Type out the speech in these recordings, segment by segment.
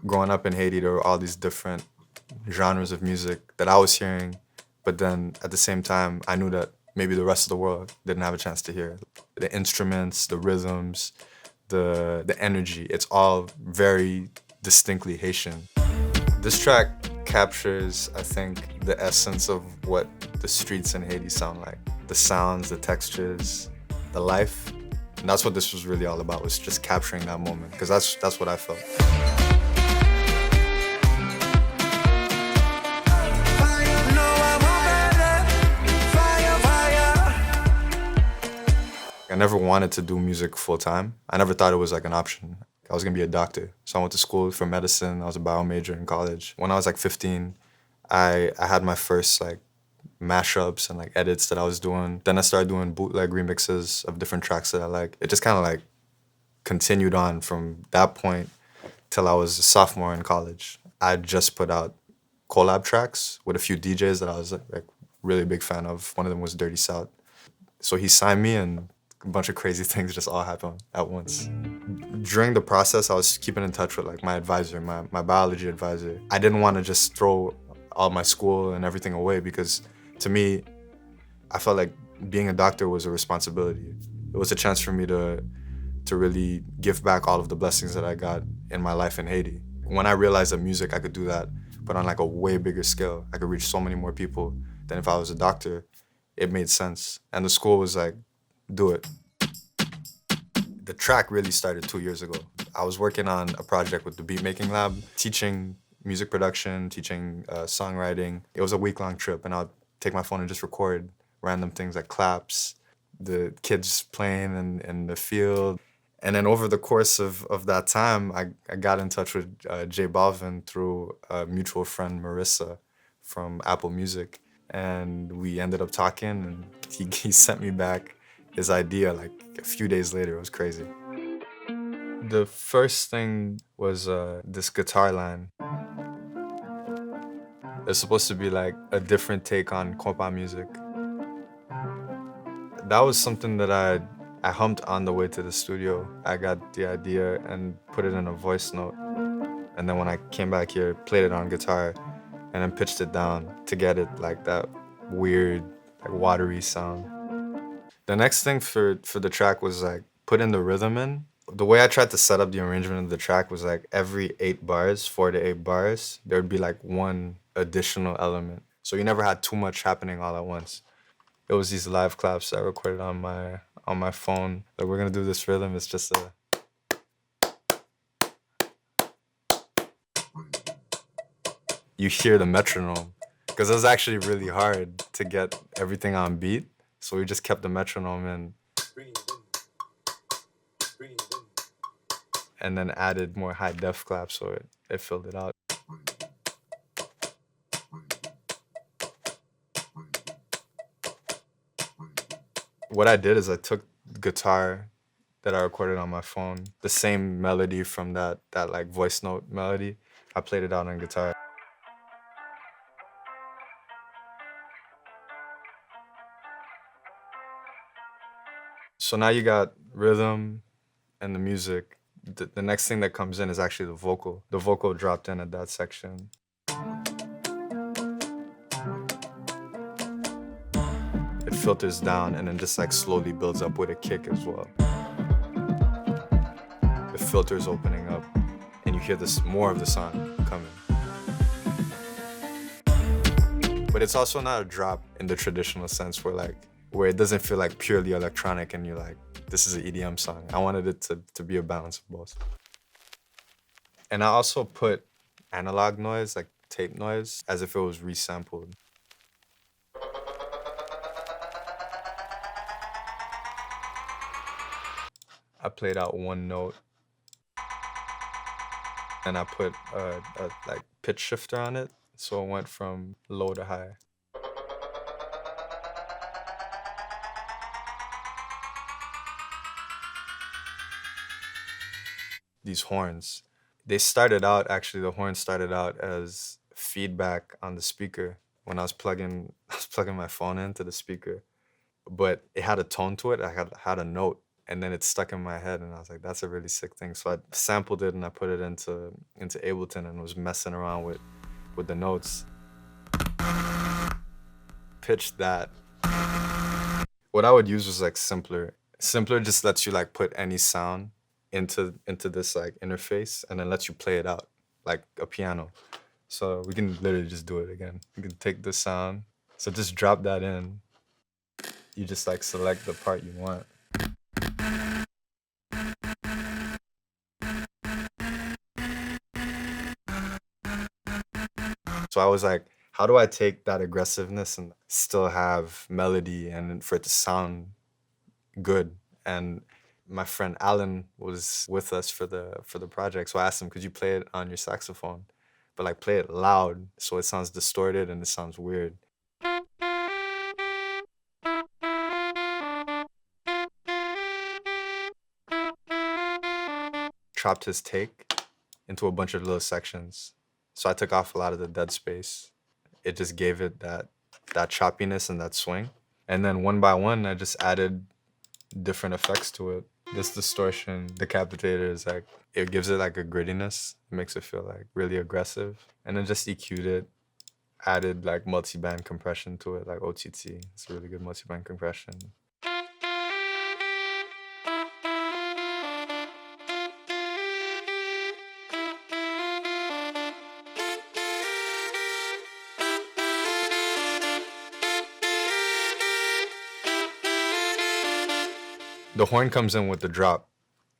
Growing up in Haiti, there were all these different genres of music that I was hearing, but then at the same time, I knew that maybe the rest of the world didn't have a chance to hear. The instruments, the rhythms, the energy, it's all very distinctly Haitian. This track captures, I think, the essence of what the streets in Haiti sound like. The sounds, the textures, the life. And that's what this was really all about, was just capturing that moment, because that's what I felt. I never wanted to do music full time. I never thought it was like an option. I was gonna be a doctor. So I went to school for medicine. I was a bio major in college. When I was like 15, I had my first like mashups and like edits that I was doing. Then I started doing bootleg remixes of different tracks that I like. It just kind of like continued on from that point till I was a sophomore in college. I just put out collab tracks with a few DJs that I was like really a big fan of. One of them was Dirty South. So he signed me and a bunch of crazy things just all happened at once. During the process, I was keeping in touch with like my advisor, my biology advisor. I didn't want to just throw all my school and everything away, because to me, I felt like being a doctor was a responsibility. It was a chance for me to really give back all of the blessings that I got in my life in Haiti. When I realized that music, I could do that, but on like a way bigger scale. I could reach so many more people than if I was a doctor. It made sense. And the school was like, do it. The track really started 2 years ago. I was working on a project with the Beatmaking Lab, teaching music production, teaching songwriting. It was a week-long trip, and I'd take my phone and just record random things like claps, the kids playing in the field. And then over the course of that time, I got in touch with J Balvin through a mutual friend, Marissa, from Apple Music. And we ended up talking, and he sent me back his idea like a few days later. It was crazy. The first thing was this guitar line. It's supposed to be like a different take on compa music. That was something that I hummed on the way to the studio. I got the idea and put it in a voice note. And then when I came back here, played it on guitar and then pitched it down to get it like that weird, like watery sound. The next thing for the track was like putting the rhythm in. The way I tried to set up the arrangement of the track was like every 8 bars, 4 to 8 bars, there would be like one additional element. So you never had too much happening all at once. It was these live claps I recorded on my phone. Like, we're gonna do this rhythm. It's just a. You hear the metronome, because it was actually really hard to get everything on beat. So we just kept the metronome in. And then added more high def claps so it filled it out. What I did is I took guitar that I recorded on my phone, the same melody from that like voice note melody. I played it out on guitar. So now you got rhythm and the music. The next thing that comes in is actually the vocal. The vocal dropped in at that section. It filters down and then just like slowly builds up with a kick as well. The filter's opening up and you hear this more of the song coming. But it's also not a drop in the traditional sense where it doesn't feel like purely electronic and you're like, this is an EDM song. I wanted it to be a balance of both. And I also put analog noise, like tape noise, as if it was resampled. I played out one note and I put a like pitch shifter on it, so it went from low to high. These horns, the horns started out as feedback on the speaker when I was plugging my phone into the speaker, but it had a tone to it. I had a note. And then it stuck in my head, and I was like, that's a really sick thing. So I sampled it and I put it into Ableton and was messing around with the notes. Pitched that. What I would use was like Simpler. Simpler just lets you like put any sound into this like interface and then lets you play it out like a piano. So we can literally just do it again. You can take the sound. So just drop that in. You just like select the part you want. So I was like, how do I take that aggressiveness and still have melody and for it to sound good? And my friend Alan was with us for the project, so I asked him, could you play it on your saxophone? But like play it loud so it sounds distorted and it sounds weird. Chopped his take into a bunch of little sections. So I took off a lot of the dead space. It just gave it that choppiness and that swing. And then one by one, I just added different effects to it. This distortion, decapitator is like, it gives it like a grittiness. It makes it feel like really aggressive. And then just EQ'd it, added like multi-band compression to it, like OTT. It's a really good multi-band compression. The horn comes in with the drop,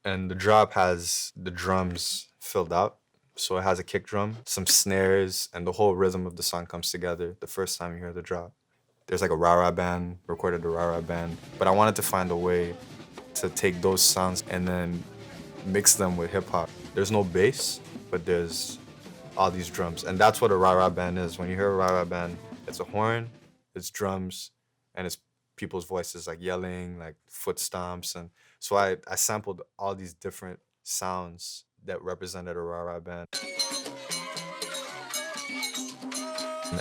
and the drop has the drums filled out. So it has a kick drum, some snares, and the whole rhythm of the song comes together the first time you hear the drop. There's like a rah-rah band, recorded a rah-rah band, but I wanted to find a way to take those sounds and then mix them with hip hop. There's no bass, but there's all these drums, and that's what a rah-rah band is. When you hear a rah-rah band, it's a horn, it's drums, and it's people's voices like yelling, like foot stomps. And so I sampled all these different sounds that represented a rah-rah band.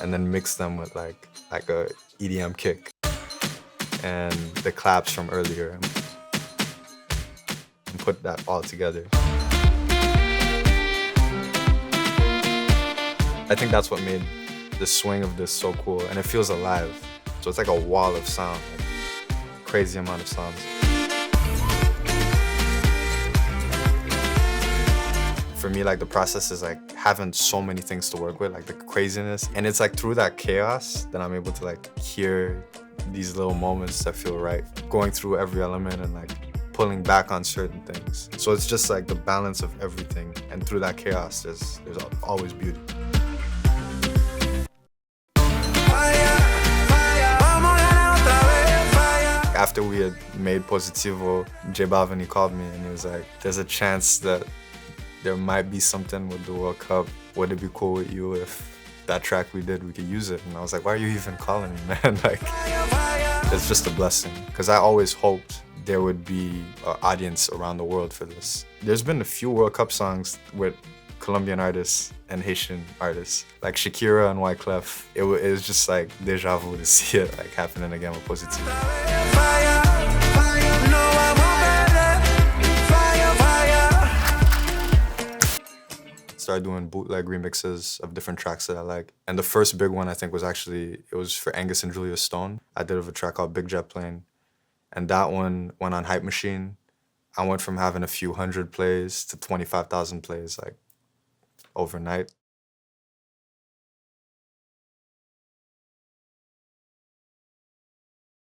And then mixed them with like a EDM kick and the claps from earlier and put that all together. I think that's what made the swing of this so cool, and it feels alive. So it's like a wall of sound, like crazy amount of sounds. For me, like the process is like having so many things to work with, like the craziness. And it's like through that chaos that I'm able to like hear these little moments that feel right, going through every element and like pulling back on certain things. So it's just like the balance of everything. And through that chaos, there's always beauty. After we had made Positivo, J Balvin, he called me and he was like, there's a chance that there might be something with the World Cup. Would it be cool with you if that track we did, we could use it? And I was like, why are you even calling me, man? Like, it's just a blessing. Because I always hoped there would be an audience around the world for this. There's been a few World Cup songs with Colombian artists and Haitian artists, like Shakira and Wyclef. It was just like deja vu to see it like happening again with Positivo. Started doing bootleg remixes of different tracks that I like. And the first big one I think was actually, it was for Angus and Julia Stone. I did a track called Big Jet Plane. And that one went on Hype Machine. I went from having a few hundred plays to 25,000 plays like overnight.